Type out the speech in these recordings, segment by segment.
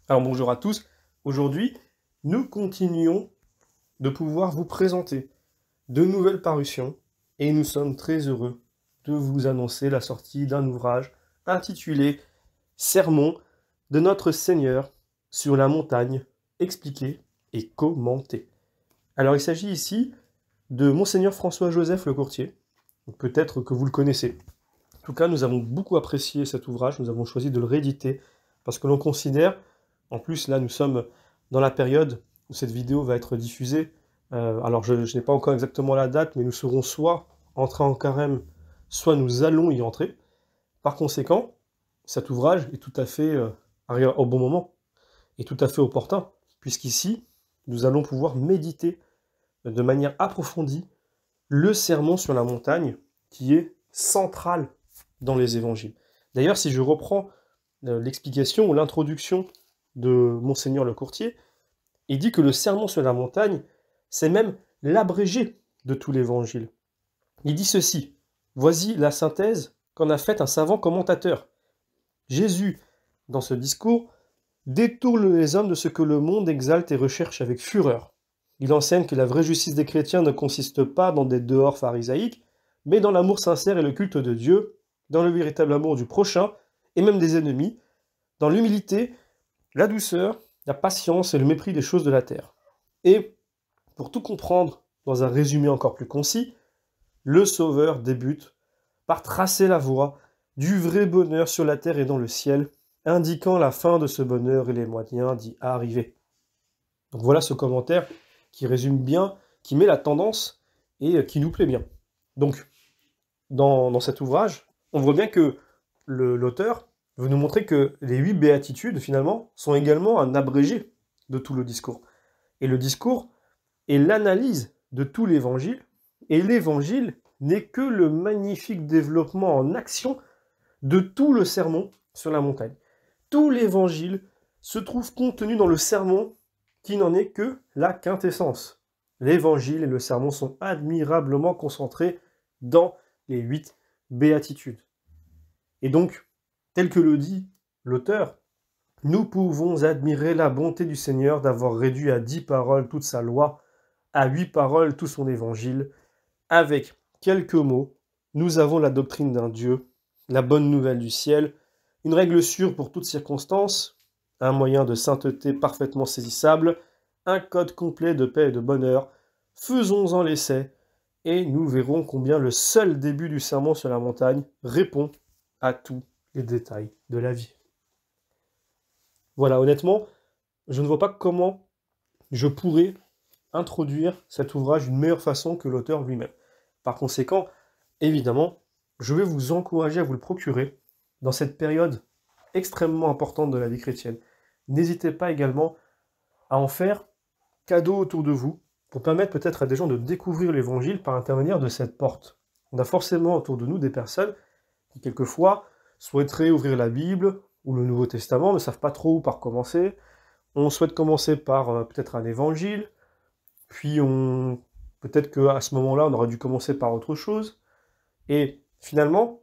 Alors bonjour à tous, aujourd'hui nous continuons de pouvoir vous présenter de nouvelles parutions et nous sommes très heureux de vous annoncer la sortie d'un ouvrage intitulé Sermon de notre Seigneur sur la montagne, expliqué et commenté. Alors il s'agit ici de Monseigneur François-Joseph Le Courtier, peut-être que vous le connaissez. En tout cas, nous avons beaucoup apprécié cet ouvrage, nous avons choisi de le rééditer parce que l'on considère, en plus là nous sommes dans la période où cette vidéo va être diffusée, alors je n'ai pas encore exactement la date, mais nous serons soit entrés en carême, soit nous allons y entrer. Par conséquent, cet ouvrage est tout à fait arrivé au bon moment, et tout à fait opportun, puisqu'ici, nous allons pouvoir méditer de manière approfondie le sermon sur la montagne, qui est central dans les évangiles. D'ailleurs, si je reprends l'explication ou l'introduction de Monseigneur Le Courtier, il dit que le sermon sur la montagne, c'est même l'abrégé de tout l'évangile. Il dit ceci, voici la synthèse qu'en a faite un savant commentateur. Jésus, dans ce discours, détourne les hommes de ce que le monde exalte et recherche avec fureur. Il enseigne que la vraie justice des chrétiens ne consiste pas dans des dehors pharisaïques, mais dans l'amour sincère et le culte de Dieu, dans le véritable amour du prochain, et même des ennemis, dans l'humilité, la douceur, la patience et le mépris des choses de la terre. Et, pour tout comprendre dans un résumé encore plus concis, le Sauveur débute par tracer la voie du vrai bonheur sur la terre et dans le ciel, indiquant la fin de ce bonheur et les moyens d'y arriver. Donc voilà ce commentaire qui résume bien, qui met la tendance et qui nous plaît bien. Donc, dans cet ouvrage, on voit bien que l'auteur veut nous montrer que les 8 béatitudes, finalement, sont également un abrégé de tout le discours. Et le discours est l'analyse de tout l'évangile, et l'évangile n'est que le magnifique développement en action de tout le sermon sur la montagne. Tout l'évangile se trouve contenu dans le sermon qui n'en est que la quintessence. L'évangile et le sermon sont admirablement concentrés dans les 8 béatitudes. Et donc, tel que le dit l'auteur, nous pouvons admirer la bonté du Seigneur d'avoir réduit à 10 paroles toute sa loi, à 8 paroles tout son évangile. Avec quelques mots, nous avons la doctrine d'un Dieu, la bonne nouvelle du ciel, une règle sûre pour toutes circonstances, un moyen de sainteté parfaitement saisissable, un code complet de paix et de bonheur. Faisons-en l'essai, et nous verrons combien le seul début du sermon sur la montagne répond à tous les détails de la vie. Voilà, honnêtement, je ne vois pas comment je pourrais introduire cet ouvrage d'une meilleure façon que l'auteur lui-même. Par conséquent, évidemment, je vais vous encourager à vous le procurer dans cette période extrêmement importante de la vie chrétienne. N'hésitez pas également à en faire cadeau autour de vous pour permettre peut-être à des gens de découvrir l'évangile par l'intermédiaire de cette porte. On a forcément autour de nous des personnes qui, quelquefois, souhaiteraient ouvrir la Bible ou le Nouveau Testament, ne savent pas trop où par commencer. On souhaite commencer par peut-être un évangile, puis peut-être qu'à ce moment-là, on aurait dû commencer par autre chose. Et finalement,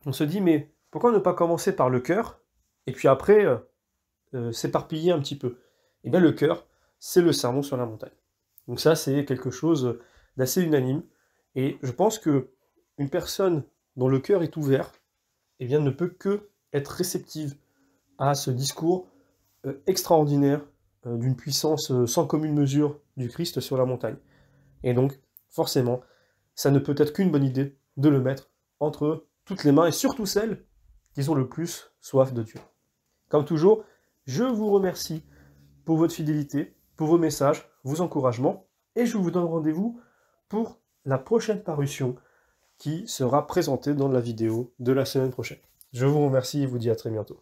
on se dit, mais pourquoi ne pas commencer par le cœur, et puis après, s'éparpiller un petit peu? Eh bien, le cœur, c'est le sermon sur la montagne. Donc ça, c'est quelque chose d'assez unanime. Et je pense que une personne dont le cœur est ouvert, eh bien, ne peut que être réceptive à ce discours extraordinaire d'une puissance sans commune mesure du Christ sur la montagne. Et donc, forcément, ça ne peut être qu'une bonne idée de le mettre entre toutes les mains, et surtout celles qui ont le plus soif de Dieu. Comme toujours, je vous remercie pour votre fidélité, pour vos messages, vos encouragements, et je vous donne rendez-vous pour la prochaine parution qui sera présentée dans la vidéo de la semaine prochaine. Je vous remercie et vous dis à très bientôt.